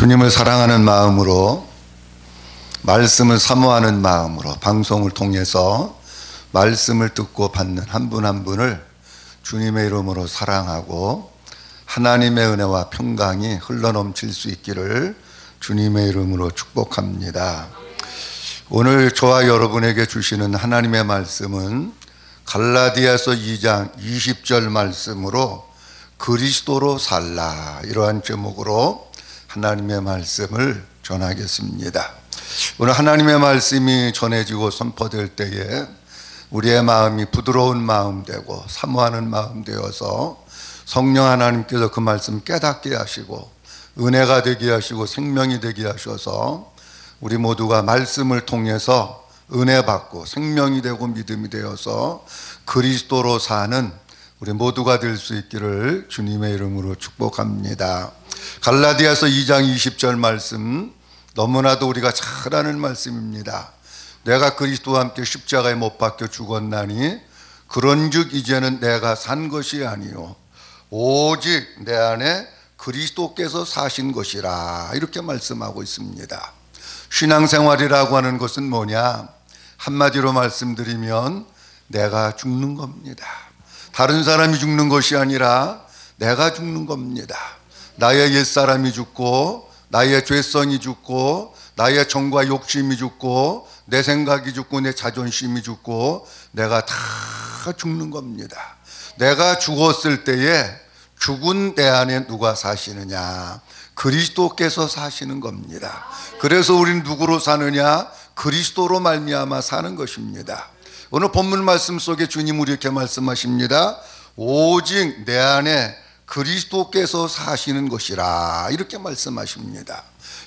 주님을 사랑하는 마음으로, 말씀을 사모하는 마음으로 방송을 통해서 말씀을 듣고 받는 한 분 한 분을 주님의 이름으로 사랑하고 하나님의 은혜와 평강이 흘러넘칠 수 있기를 주님의 이름으로 축복합니다. 오늘 저와 여러분에게 주시는 하나님의 말씀은 갈라디아서 2장 20절 말씀으로 그리스도로 살라, 이러한 제목으로 하나님의 말씀을 전하겠습니다. 오늘 하나님의 말씀이 전해지고 선포될 때에 우리의 마음이 부드러운 마음 되고 사모하는 마음 되어서 성령 하나님께서 그 말씀 깨닫게 하시고 은혜가 되게 하시고 생명이 되게 하셔서 우리 모두가 말씀을 통해서 은혜 받고 생명이 되고 믿음이 되어서 그리스도로 사는 우리 모두가 될 수 있기를 주님의 이름으로 축복합니다. 갈라디아서 2장 20절 말씀, 너무나도 우리가 잘 아는 말씀입니다. 내가 그리스도와 함께 십자가에 못 박혀 죽었나니 그런즉 이제는 내가 산 것이 아니요 오직 내 안에 그리스도께서 사신 것이라, 이렇게 말씀하고 있습니다. 신앙생활이라고 하는 것은 뭐냐? 한마디로 말씀드리면 내가 죽는 겁니다. 다른 사람이 죽는 것이 아니라 내가 죽는 겁니다. 나의 옛사람이 죽고 나의 죄성이 죽고 나의 정과 욕심이 죽고 내 생각이 죽고 내 자존심이 죽고 내가 다 죽는 겁니다. 내가 죽었을 때에 죽은 내 안에 누가 사시느냐? 그리스도께서 사시는 겁니다. 그래서 우리는 누구로 사느냐? 그리스도로 말미암아 사는 것입니다. 오늘 본문 말씀 속에 주님 우리 이렇게 말씀하십니다. 오직 내 안에 그리스도께서 사시는 것이라, 이렇게 말씀하십니다.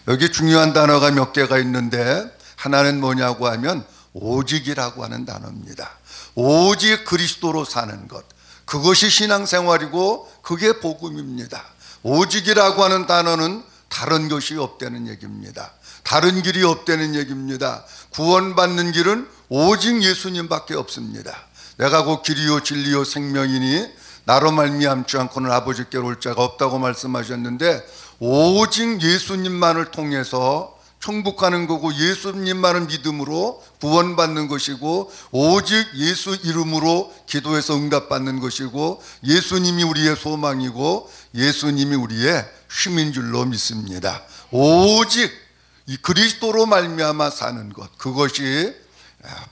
여기 중요한 단어가 몇 개가 있는데 하나는 뭐냐고 하면 오직이라고 하는 단어입니다. 오직 그리스도로 사는 것, 그것이 신앙생활이고 그게 복음입니다. 오직이라고 하는 단어는 다른 것이 없다는 얘기입니다. 다른 길이 없다는 얘기입니다. 구원받는 길은 오직 예수님밖에 없습니다. 내가 곧 길이요 진리요 생명이니 나로 말미암지 않고는 아버지께로 올 자가 없다고 말씀하셨는데, 오직 예수님만을 통해서 천국가는 거고 예수님만을 믿음으로 구원받는 것이고 오직 예수 이름으로 기도해서 응답받는 것이고 예수님이 우리의 소망이고 예수님이 우리의 힘인 줄로 믿습니다. 오직 이 그리스도로 말미암아 사는 것, 그것이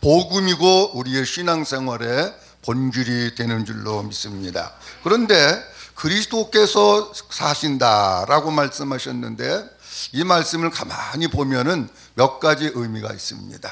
복음이고 우리의 신앙생활의 본질이 되는 줄로 믿습니다. 그런데 그리스도께서 사신다라고 말씀하셨는데 이 말씀을 가만히 보면은 몇 가지 의미가 있습니다.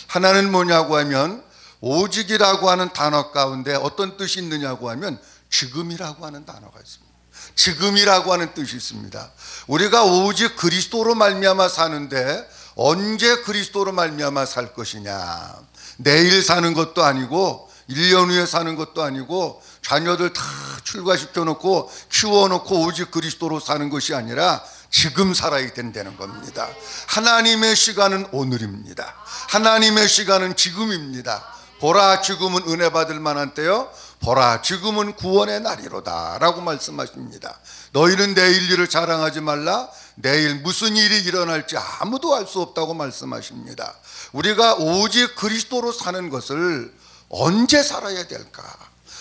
하나는 뭐냐고 하면 오직이라고 하는 단어 가운데 어떤 뜻이 있느냐고 하면 지금이라고 하는 단어가 있습니다. 지금이라고 하는 뜻이 있습니다. 우리가 오직 그리스도로 말미암아 사는데 언제 그리스도로 말미암아 살 것이냐? 내일 사는 것도 아니고 1년 후에 사는 것도 아니고 자녀들 다 출가시켜 놓고 키워놓고 오직 그리스도로 사는 것이 아니라 지금 살아야 된다는 겁니다. 하나님의 시간은 오늘입니다. 하나님의 시간은 지금입니다. 보라, 지금은 은혜 받을 만한 때요, 보라, 지금은 구원의 날이로다 라고 말씀하십니다. 너희는 내일 일을 자랑하지 말라. 내일 무슨 일이 일어날지 아무도 알 수 없다고 말씀하십니다. 우리가 오직 그리스도로 사는 것을 언제 살아야 될까?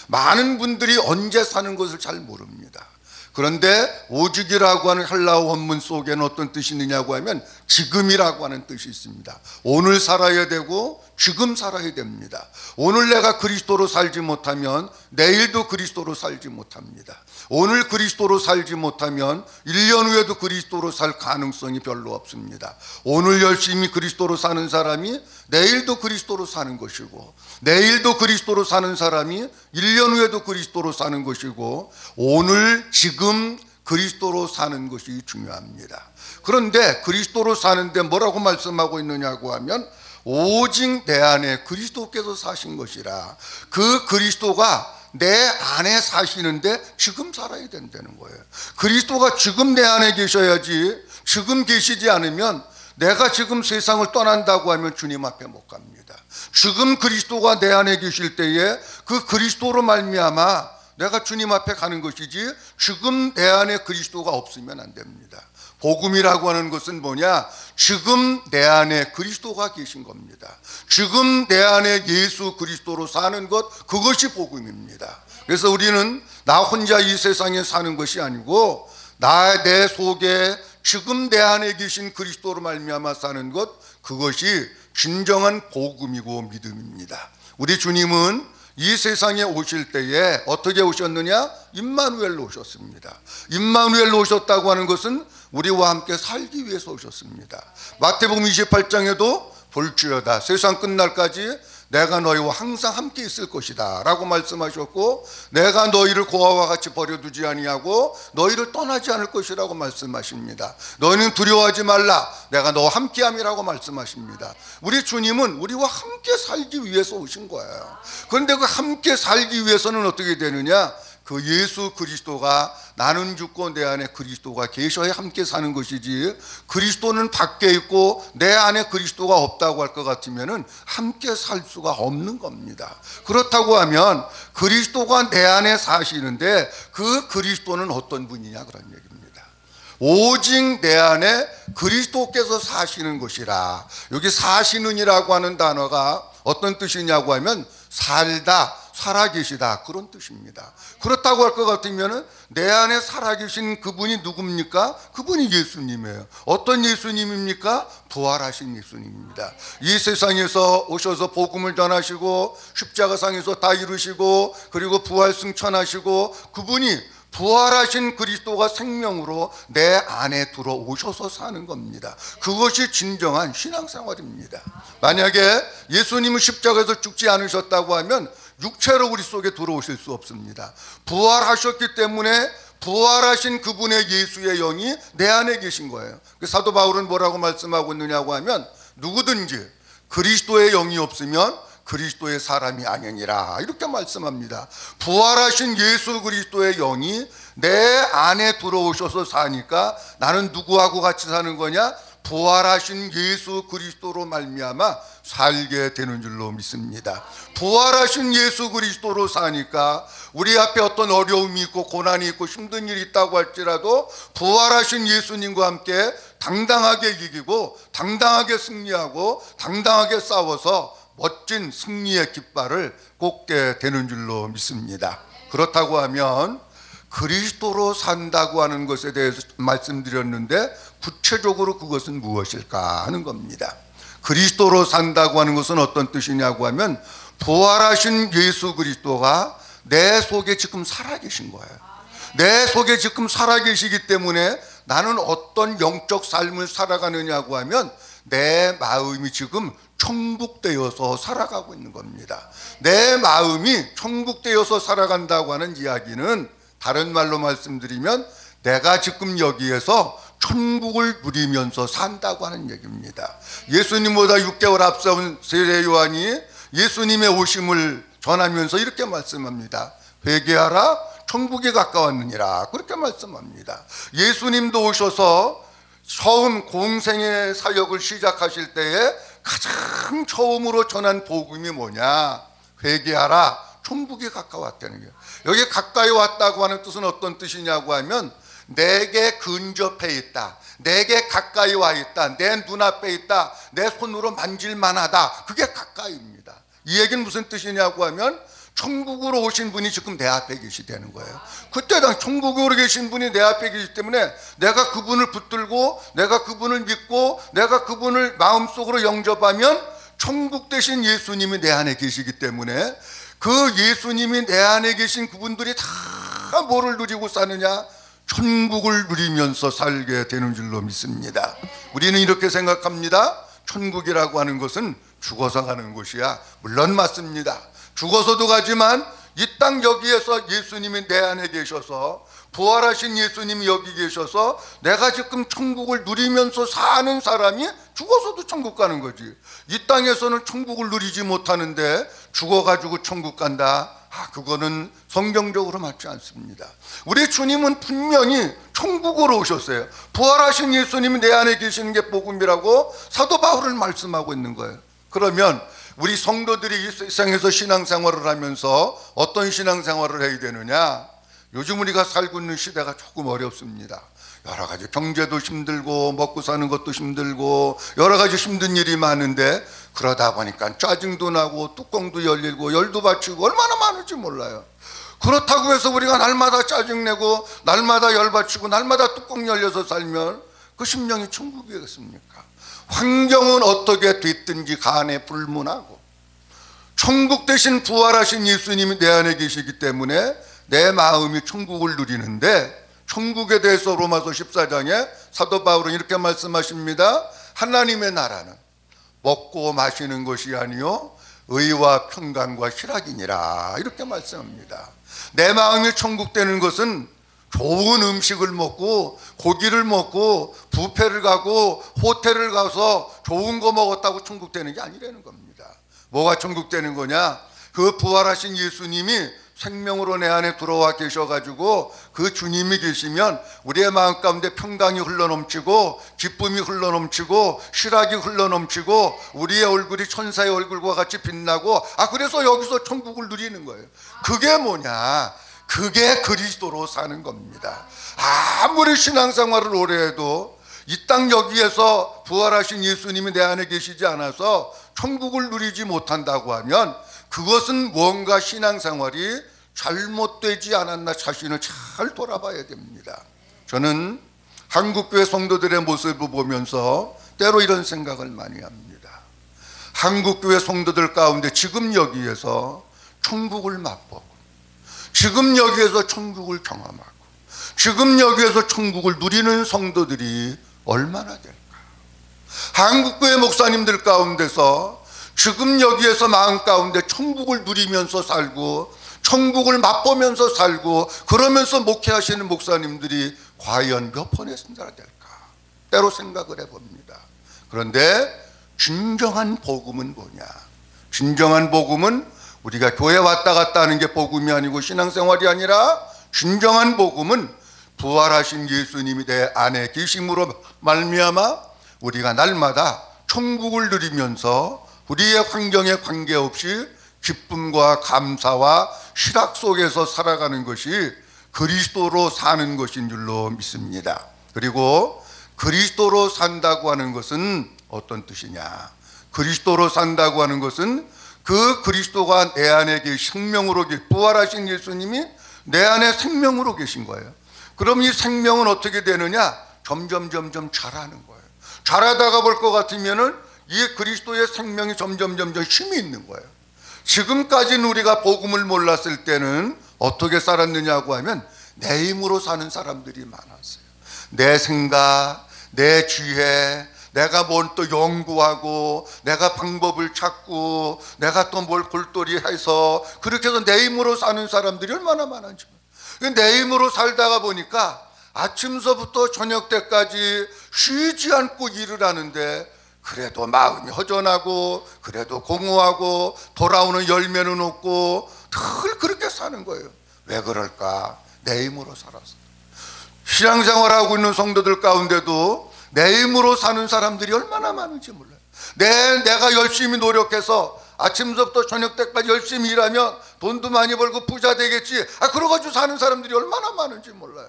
많은 분들이 언제 사는 것을 잘 모릅니다. 그런데 오직이라고 하는 헬라어 원문 속에는 어떤 뜻이 있느냐고 하면 지금이라고 하는 뜻이 있습니다. 오늘 살아야 되고 지금 살아야 됩니다. 오늘 내가 그리스도로 살지 못하면 내일도 그리스도로 살지 못합니다. 오늘 그리스도로 살지 못하면 1년 후에도 그리스도로 살 가능성이 별로 없습니다. 오늘 열심히 그리스도로 사는 사람이 내일도 그리스도로 사는 것이고 내일도 그리스도로 사는 사람이 1년 후에도 그리스도로 사는 것이고 오늘 지금 그리스도로 사는 것이 중요합니다. 그런데 그리스도로 사는데 뭐라고 말씀하고 있느냐고 하면 오직 내 안에 그리스도께서 사신 것이라, 그 그리스도가 내 안에 사시는데 지금 살아야 된다는 거예요. 그리스도가 지금 내 안에 계셔야지, 지금 계시지 않으면 내가 지금 세상을 떠난다고 하면 주님 앞에 못 갑니다. 지금 그리스도가 내 안에 계실 때에 그 그리스도로 말미암아 내가 주님 앞에 가는 것이지 지금 내 안에 그리스도가 없으면 안 됩니다. 복음이라고 하는 것은 뭐냐? 지금 내 안에 그리스도가 계신 겁니다. 지금 내 안에 예수 그리스도로 사는 것, 그것이 복음입니다. 그래서 우리는 나 혼자 이 세상에 사는 것이 아니고 내 속에 지금 내 안에 계신 그리스도로 말미암아 사는 것, 그것이 진정한 복음이고 믿음입니다. 우리 주님은 이 세상에 오실 때에 어떻게 오셨느냐? 임마누엘로 오셨습니다. 임마누엘로 오셨다고 하는 것은 우리와 함께 살기 위해서 오셨습니다. 마태복음 28장에도 볼지어다 세상 끝날까지 내가 너희와 항상 함께 있을 것이다 라고 말씀하셨고, 내가 너희를 고아와 같이 버려두지 아니하고 너희를 떠나지 않을 것이라고 말씀하십니다. 너희는 두려워하지 말라, 내가 너와 함께함이라고 말씀하십니다. 우리 주님은 우리와 함께 살기 위해서 오신 거예요. 그런데 그 함께 살기 위해서는 어떻게 되느냐? 그 예수 그리스도가, 나는 죽고 내 안에 그리스도가 계셔야 함께 사는 것이지, 그리스도는 밖에 있고 내 안에 그리스도가 없다고 할 것 같으면 함께 살 수가 없는 겁니다. 그렇다고 하면 그리스도가 내 안에 사시는데 그 그리스도는 어떤 분이냐 그런 얘기입니다. 오직 내 안에 그리스도께서 사시는 것이라. 여기 사시는이라고 하는 단어가 어떤 뜻이냐고 하면 살다, 살아계시다, 그런 뜻입니다. 그렇다고 할 것 같으면 내 안에 살아계신 그분이 누굽니까? 그분이 예수님이에요. 어떤 예수님입니까? 부활하신 예수님입니다. 이 세상에서 오셔서 복음을 전하시고 십자가상에서 다 이루시고 그리고 부활 승천하시고, 그분이 부활하신 그리스도가 생명으로 내 안에 들어오셔서 사는 겁니다. 그것이 진정한 신앙생활입니다. 만약에 예수님은 십자가에서 죽지 않으셨다고 하면 육체로 우리 속에 들어오실 수 없습니다. 부활하셨기 때문에 부활하신 그분의 예수의 영이 내 안에 계신 거예요. 사도 바울은 뭐라고 말씀하고 있느냐고 하면, 누구든지 그리스도의 영이 없으면 그리스도의 사람이 아니니라, 이렇게 말씀합니다. 부활하신 예수 그리스도의 영이 내 안에 들어오셔서 사니까 나는 누구하고 같이 사는 거냐? 부활하신 예수 그리스도로 말미암아 살게 되는 줄로 믿습니다. 부활하신 예수 그리스도로 사니까 우리 앞에 어떤 어려움이 있고 고난이 있고 힘든 일이 있다고 할지라도 부활하신 예수님과 함께 당당하게 이기고 당당하게 승리하고 당당하게 싸워서 멋진 승리의 깃발을 꽂게 되는 줄로 믿습니다. 그렇다고 하면 그리스도로 산다고 하는 것에 대해서 말씀드렸는데, 구체적으로 그것은 무엇일까 하는 겁니다. 그리스도로 산다고 하는 것은 어떤 뜻이냐고 하면, 부활하신 예수 그리스도가 내 속에 지금 살아계신 거예요. 내 속에 지금 살아계시기 때문에 나는 어떤 영적 삶을 살아가느냐고 하면, 내 마음이 지금 천국되어서 살아가고 있는 겁니다. 내 마음이 천국되어서 살아간다고 하는 이야기는, 다른 말로 말씀드리면 내가 지금 여기에서 천국을 누리면서 산다고 하는 얘기입니다. 예수님보다 6개월 앞서온 세례 요한이 예수님의 오심을 전하면서 이렇게 말씀합니다. 회개하라, 천국이 가까웠느니라, 그렇게 말씀합니다. 예수님도 오셔서 처음 공생의 사역을 시작하실 때에 가장 처음으로 전한 복음이 뭐냐? 회개하라, 천국이 가까웠다는 거예요. 여기 가까이 왔다고 하는 뜻은 어떤 뜻이냐고 하면, 내게 근접해 있다, 내게 가까이 와 있다, 내 눈앞에 있다, 내 손으로 만질만하다, 그게 가까이입니다. 이 얘기는 무슨 뜻이냐고 하면, 천국으로 오신 분이 지금 내 앞에 계시다는 거예요. 그때 당 천국으로 계신 분이 내 앞에 계시기 때문에 내가 그분을 붙들고 내가 그분을 믿고 내가 그분을 마음속으로 영접하면 천국 대신 예수님이 내 안에 계시기 때문에, 그 예수님이 내 안에 계신 그분들이 다 뭐를 누리고 사느냐? 천국을 누리면서 살게 되는 줄로 믿습니다. 우리는 이렇게 생각합니다. 천국이라고 하는 것은 죽어서 가는 곳이야. 물론 맞습니다. 죽어서도 가지만 이 땅 여기에서 예수님이 내 안에 계셔서, 부활하신 예수님이 여기 계셔서 내가 지금 천국을 누리면서 사는 사람이 죽어서도 천국 가는 거지. 이 땅에서는 천국을 누리지 못하는데 죽어가지고 천국 간다? 그거는 성경적으로 맞지 않습니다. 우리 주님은 분명히 천국으로 오셨어요. 부활하신 예수님이 내 안에 계시는 게 복음이라고 사도 바울은 말씀하고 있는 거예요. 그러면 우리 성도들이 이 세상에서 신앙생활을 하면서 어떤 신앙생활을 해야 되느냐? 요즘 우리가 살고 있는 시대가 조금 어렵습니다. 여러 가지 경제도 힘들고 먹고 사는 것도 힘들고 여러 가지 힘든 일이 많은데 그러다 보니까 짜증도 나고 뚜껑도 열리고 열도 받치고 얼마나 많은지 몰라요. 그렇다고 해서 우리가 날마다 짜증내고 날마다 열 받치고 날마다 뚜껑 열려서 살면 그 심령이 천국이겠습니까? 환경은 어떻게 됐든지 간에 불문하고 천국 대신 부활하신 예수님이 내 안에 계시기 때문에 내 마음이 천국을 누리는데, 천국에 대해서 로마서 14장에 사도 바울은 이렇게 말씀하십니다. 하나님의 나라는 먹고 마시는 것이 아니요 의와 평강과 희락이니라, 이렇게 말씀합니다. 내 마음이 천국 되는 것은 좋은 음식을 먹고 고기를 먹고 뷔페를 가고 호텔을 가서 좋은 거 먹었다고 천국 되는 게 아니라는 겁니다. 뭐가 천국 되는 거냐? 그 부활하신 예수님이 생명으로 내 안에 들어와 계셔가지고 그 주님이 계시면 우리의 마음 가운데 평강이 흘러넘치고 기쁨이 흘러넘치고 희락이 흘러넘치고 우리의 얼굴이 천사의 얼굴과 같이 빛나고, 그래서 여기서 천국을 누리는 거예요. 그게 뭐냐? 그게 그리스도로 사는 겁니다. 아무리 신앙생활을 오래 해도 이 땅 여기에서 부활하신 예수님이 내 안에 계시지 않아서 천국을 누리지 못한다고 하면 그것은 뭔가 신앙생활이 잘못되지 않았나 자신을 잘 돌아봐야 됩니다. 저는 한국교회 성도들의 모습을 보면서 때로 이런 생각을 많이 합니다. 한국교회 성도들 가운데 지금 여기에서 천국을 맛보고 지금 여기에서 천국을 경험하고 지금 여기에서 천국을 누리는 성도들이 얼마나 될까? 한국교회 목사님들 가운데서 지금 여기에서 마음 가운데 천국을 누리면서 살고 천국을 맛보면서 살고 그러면서 목회하시는 목사님들이 과연 몇 폰의 신자가 될까? 때로 생각을 해봅니다. 그런데 진정한 복음은 뭐냐? 진정한 복음은 우리가 교회 왔다 갔다 하는 게 복음이 아니고 신앙생활이 아니라, 진정한 복음은 부활하신 예수님이 내 안에 계심으로 말미암아 우리가 날마다 천국을 누리면서 우리의 환경에 관계없이 기쁨과 감사와 희락 속에서 살아가는 것이 그리스도로 사는 것인 줄로 믿습니다. 그리고 그리스도로 산다고 하는 것은 어떤 뜻이냐? 그리스도로 산다고 하는 것은 그 그리스도가 내 안에 생명으로 부활하신 예수님이 내 안에 생명으로 계신 거예요. 그럼 이 생명은 어떻게 되느냐? 점점 자라는 거예요. 자라다가 볼 것 같으면은 이 그리스도의 생명이 점점 힘이 있는 거예요. 지금까지는 우리가 복음을 몰랐을 때는 어떻게 살았느냐고 하면 내 힘으로 사는 사람들이 많았어요. 내 생각, 내 지혜, 내가 뭘 또 연구하고 내가 방법을 찾고 내가 또 뭘 골똘히 해서 그렇게 해서 내 힘으로 사는 사람들이 얼마나 많은지. 내 힘으로 살다가 보니까 아침서부터 저녁 때까지 쉬지 않고 일을 하는데 그래도 마음이 허전하고 그래도 공허하고 돌아오는 열매는 없고 늘 그렇게 사는 거예요. 왜 그럴까? 내 힘으로 살아서. 신앙생활하고 있는 성도들 가운데도 내 힘으로 사는 사람들이 얼마나 많은지 몰라요. 내가 열심히 노력해서 아침부터 저녁 때까지 열심히 일하면 돈도 많이 벌고 부자 되겠지. 그러가지고 사는 사람들이 얼마나 많은지 몰라요.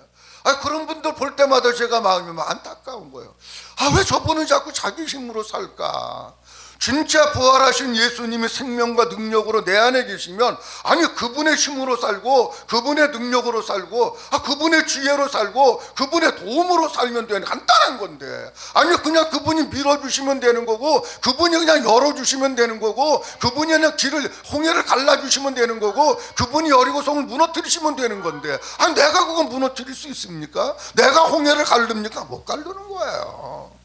그런 분들 볼 때마다 제가 마음이 안타까운 거예요. 왜 저분은 자꾸 자기 힘으로 살까? 진짜 부활하신 예수님의 생명과 능력으로 내 안에 계시면, 그분의 힘으로 살고 그분의 능력으로 살고 그분의 지혜로 살고 그분의 도움으로 살면 되는 간단한 건데, 그냥 그분이 밀어주시면 되는 거고 그분이 그냥 열어주시면 되는 거고 그분이 그냥 홍해를 갈라주시면 되는 거고 그분이 여리고성을 무너뜨리시면 되는 건데, 내가 그거 무너뜨릴 수 있습니까? 내가 홍해를 가릅니까? 못 가르는 거예요.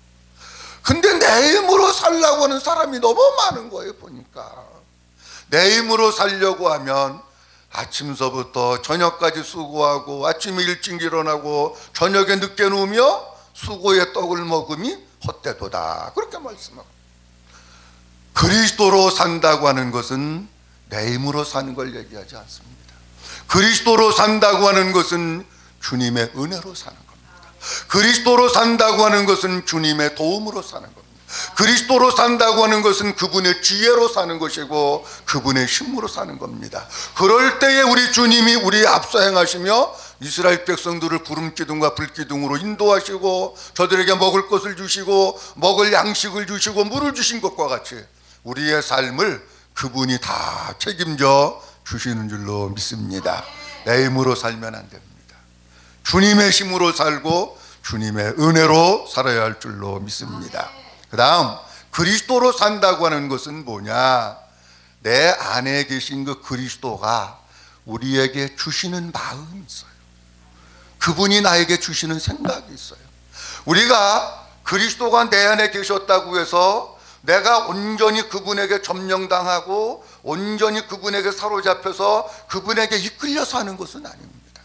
근데 내 힘으로 살려고 하는 사람이 너무 많은 거예요. 보니까 내 힘으로 살려고 하면 아침서부터 저녁까지 수고하고 아침에 일찍 일어나고 저녁에 늦게 누우며 수고의 떡을 먹음이 헛되도다, 그렇게 말씀하고. 그리스도로 산다고 하는 것은 내 힘으로 사는 걸 얘기하지 않습니다. 그리스도로 산다고 하는 것은 주님의 은혜로 사는 겁니다. 그리스도로 산다고 하는 것은 주님의 도움으로 사는 겁니다. 그리스도로 산다고 하는 것은 그분의 지혜로 사는 것이고 그분의 힘으로 사는 겁니다. 그럴 때에 우리 주님이 우리 앞서 행하시며 이스라엘 백성들을 구름기둥과 불기둥으로 인도하시고 저들에게 먹을 것을 주시고 먹을 양식을 주시고 물을 주신 것과 같이 우리의 삶을 그분이 다 책임져 주시는 줄로 믿습니다. 내 힘으로 살면 안 됩니다. 주님의 힘으로 살고 주님의 은혜로 살아야 할 줄로 믿습니다. 그 다음 그리스도로 산다고 하는 것은 뭐냐? 내 안에 계신 그 그리스도가 우리에게 주시는 마음이 있어요. 그분이 나에게 주시는 생각이 있어요. 우리가 그리스도가 내 안에 계셨다고 해서 내가 온전히 그분에게 점령당하고 온전히 그분에게 사로잡혀서 그분에게 이끌려 사는 것은 아닙니다.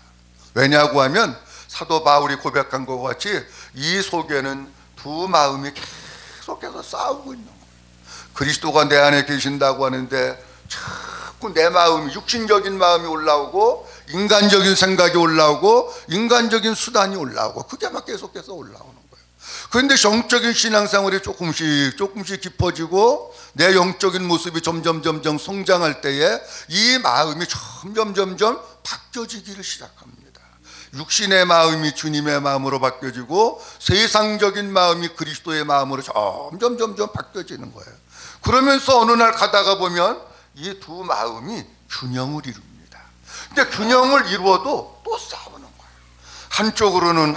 왜냐고 하면 사도 바울이 고백한 것과 같이 이 속에는 두 마음이 계속해서 싸우고 있는 거예요. 그리스도가 내 안에 계신다고 하는데 자꾸 내 마음이, 육신적인 마음이 올라오고 인간적인 생각이 올라오고 인간적인 수단이 올라오고 그게 막 계속해서 올라오는 거예요. 그런데 영적인 신앙생활이 조금씩 깊어지고 내 영적인 모습이 점점 성장할 때에 이 마음이 점점 바뀌어지기를 시작합니다. 육신의 마음이 주님의 마음으로 바뀌어지고 세상적인 마음이 그리스도의 마음으로 점점 바뀌어지는 거예요. 그러면서 어느 날 가다가 보면 이 두 마음이 균형을 이룹니다. 근데 균형을 이루어도 또 싸우는 거예요. 한쪽으로는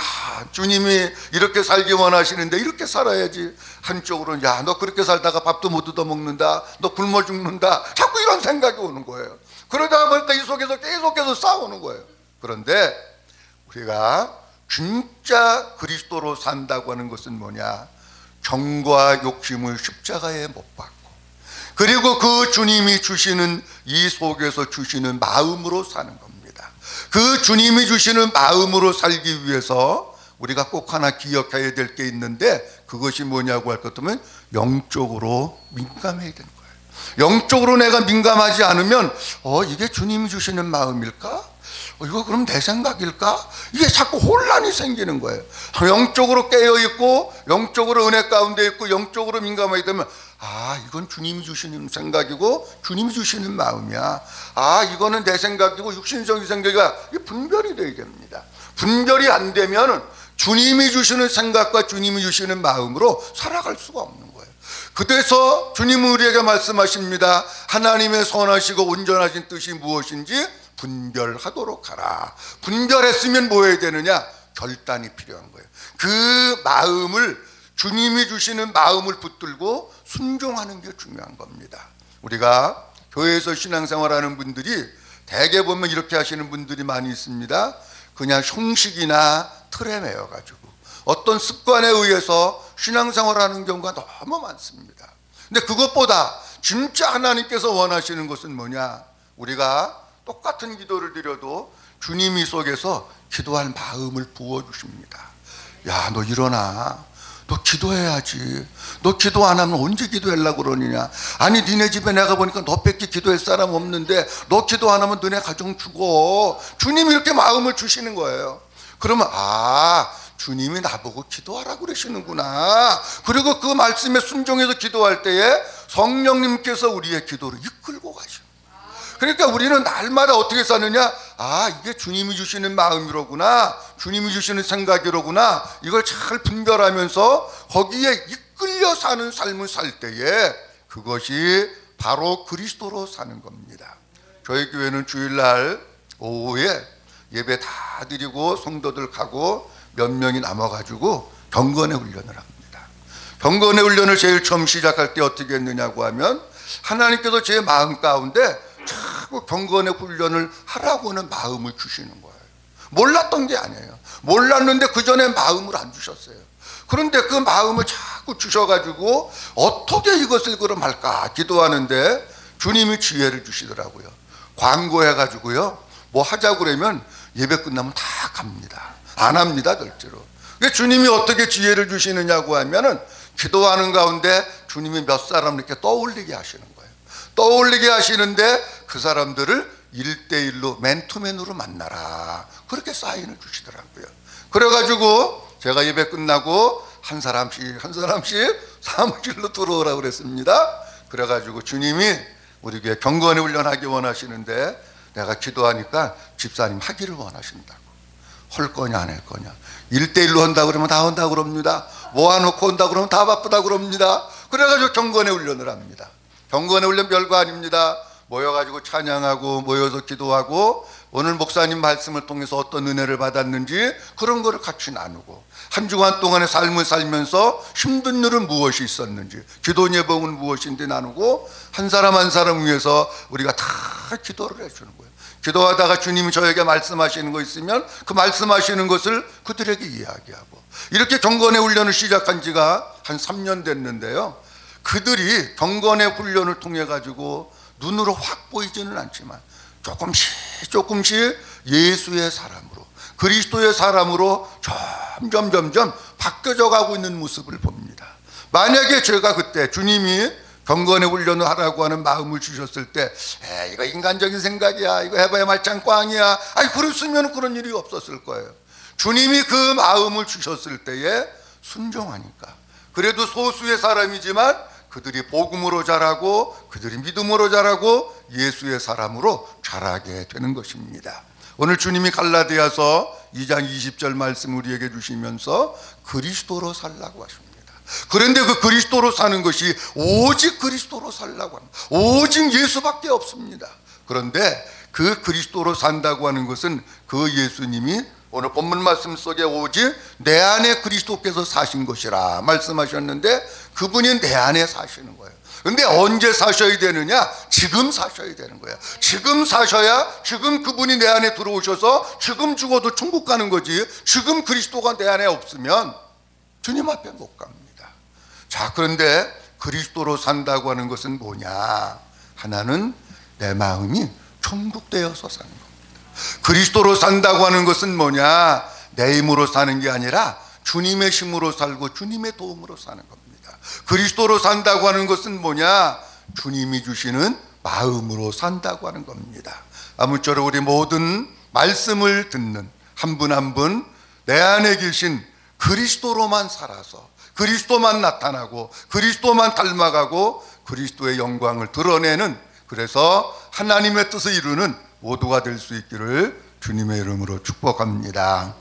주님이 이렇게 살기 원하시는데 이렇게 살아야지, 한쪽으로는 야, 너 그렇게 살다가 밥도 못 얻어 먹는다, 너 굶어 죽는다, 자꾸 이런 생각이 오는 거예요. 그러다 보니까 이 속에서 계속해서 싸우는 거예요. 그런데 우리가 진짜 그리스도로 산다고 하는 것은 뭐냐? 정과 욕심을 십자가에 못 박고, 그리고 그 주님이 주시는 이 속에서 주시는 마음으로 사는 겁니다. 그 주님이 주시는 마음으로 살기 위해서 우리가 꼭 하나 기억해야 될 게 있는데, 그것이 뭐냐고 할 것 같으면 영적으로 민감해야 되는 거예요. 영적으로 내가 민감하지 않으면 이게 주님이 주시는 마음일까? 이거 그럼 내 생각일까? 이게 자꾸 혼란이 생기는 거예요. 영적으로 깨어있고 영적으로 은혜 가운데 있고 영적으로 민감하게 되면 이건 주님이 주시는 생각이고 주님이 주시는 마음이야. 이거는 내 생각이고 육신적인 생각이야. 이게 분별이 되어야 됩니다. 분별이 안 되면 주님이 주시는 생각과 주님이 주시는 마음으로 살아갈 수가 없는 거예요. 그래서 주님은 우리에게 말씀하십니다. 하나님의 선하시고 온전하신 뜻이 무엇인지 분별하도록 하라. 분별했으면 뭐 해야 되느냐? 결단이 필요한 거예요. 그 마음을, 주님이 주시는 마음을 붙들고 순종하는 게 중요한 겁니다. 우리가 교회에서 신앙생활하는 분들이 대개 보면 이렇게 하시는 분들이 많이 있습니다. 그냥 형식이나 틀에 매여가지고 어떤 습관에 의해서 신앙생활하는 경우가 너무 많습니다. 근데 그것보다 진짜 하나님께서 원하시는 것은 뭐냐? 우리가 똑같은 기도를 드려도 주님이 속에서 기도할 마음을 부어주십니다. 야, 너 일어나. 너 기도해야지. 너 기도 안 하면 언제 기도하려고 그러느냐. 아니, 니네 집에 내가 보니까 너밖에 기도할 사람 없는데 너 기도 안 하면 너네 가정 죽어. 주님이 이렇게 마음을 주시는 거예요. 그러면 주님이 나보고 기도하라고 그러시는구나. 그리고 그 말씀에 순종해서 기도할 때에 성령님께서 우리의 기도를 이끌고 가시는 거예요. 그러니까 우리는 날마다 어떻게 사느냐? 이게 주님이 주시는 마음이로구나, 주님이 주시는 생각이로구나. 이걸 잘 분별하면서 거기에 이끌려 사는 삶을 살 때에 그것이 바로 그리스도로 사는 겁니다. 저희 교회는 주일날 오후에 예배 다 드리고 성도들 가고 몇 명이 남아가지고 경건의 훈련을 합니다. 경건의 훈련을 제일 처음 시작할 때 어떻게 했느냐고 하면, 하나님께서 제 마음 가운데 자꾸 경건의 훈련을 하라고는 마음을 주시는 거예요. 몰랐던 게 아니에요. 몰랐는데 그 전에 마음을 안 주셨어요. 그런데 그 마음을 자꾸 주셔가지고 어떻게 이것을 그럼 할까 기도하는데 주님이 지혜를 주시더라고요. 광고해가지고요, 뭐 하자고 그러면 예배 끝나면 다 갑니다. 안 합니다, 절대로. 주님이 어떻게 지혜를 주시느냐고 하면은 기도하는 가운데 주님이 몇 사람을 이렇게 떠올리게 하시는 거예요. 떠올리게 하시는데 그 사람들을 1대1로 맨투맨으로 만나라. 그렇게 사인을 주시더라고요. 그래가지고 제가 예배 끝나고 한 사람씩 사무실로 들어오라고 그랬습니다. 그래가지고 주님이 우리 교회 경건의 훈련하기 원하시는데 내가 기도하니까 집사님 하기를 원하신다고. 할 거냐 안 할 거냐. 1대1로 한다 그러면 다 한다 그럽니다. 모아놓고 한다 그러면 다 바쁘다 그럽니다. 그래가지고 경건의 훈련을 합니다. 경건의 훈련 별거 아닙니다. 모여가지고 찬양하고 모여서 기도하고 오늘 목사님 말씀을 통해서 어떤 은혜를 받았는지 그런 거를 같이 나누고 한 주간 동안의 삶을 살면서 힘든 일은 무엇이 있었는지 기도 예복은 무엇인지 나누고 한 사람 한 사람 위해서 우리가 다 기도를 해주는 거예요. 기도하다가 주님이 저에게 말씀하시는 거 있으면 그 말씀하시는 것을 그들에게 이야기하고 이렇게 경건의 훈련을 시작한 지가 한 3년 됐는데요. 그들이 경건의 훈련을 통해 가지고 눈으로 확 보이지는 않지만 조금씩 예수의 사람으로 그리스도의 사람으로 점점 바뀌어져 가고 있는 모습을 봅니다. 만약에 제가 그때 주님이 경건의 훈련을 하라고 하는 마음을 주셨을 때 이거 인간적인 생각이야, 이거 해봐야 말짱 꽝이야, 그랬으면 그런 일이 없었을 거예요. 주님이 그 마음을 주셨을 때에 순종하니까 그래도 소수의 사람이지만 그들이 복음으로 자라고 그들이 믿음으로 자라고 예수의 사람으로 자라게 되는 것입니다. 오늘 주님이 갈라디아서 2장 20절 말씀 우리에게 주시면서 그리스도로 살라고 하십니다. 그런데 그 그리스도로 사는 것이 오직 그리스도로 살라고 합니다. 오직 예수밖에 없습니다. 그런데 그 그리스도로 산다고 하는 것은 그 예수님이 오늘 본문 말씀 속에 오직 내 안에 그리스도께서 사신 것이라 말씀하셨는데 그분이 내 안에 사시는 거예요. 근데 언제 사셔야 되느냐? 지금 사셔야 되는 거예요. 지금 사셔야 지금 그분이 내 안에 들어오셔서 지금 죽어도 천국 가는 거지. 지금 그리스도가 내 안에 없으면 주님 앞에 못 갑니다. 자, 그런데 그리스도로 산다고 하는 것은 뭐냐? 하나는 내 마음이 천국되어서 사는 겁니다. 그리스도로 산다고 하는 것은 뭐냐? 내 힘으로 사는 게 아니라 주님의 힘으로 살고 주님의 도움으로 사는 겁니다. 그리스도로 산다고 하는 것은 뭐냐? 주님이 주시는 마음으로 산다고 하는 겁니다. 아무쪼록 우리 모든 말씀을 듣는 한 분 한 분 내 안에 계신 그리스도로만 살아서 그리스도만 나타나고 그리스도만 닮아가고 그리스도의 영광을 드러내는, 그래서 하나님의 뜻을 이루는 모두가 될 수 있기를 주님의 이름으로 축복합니다.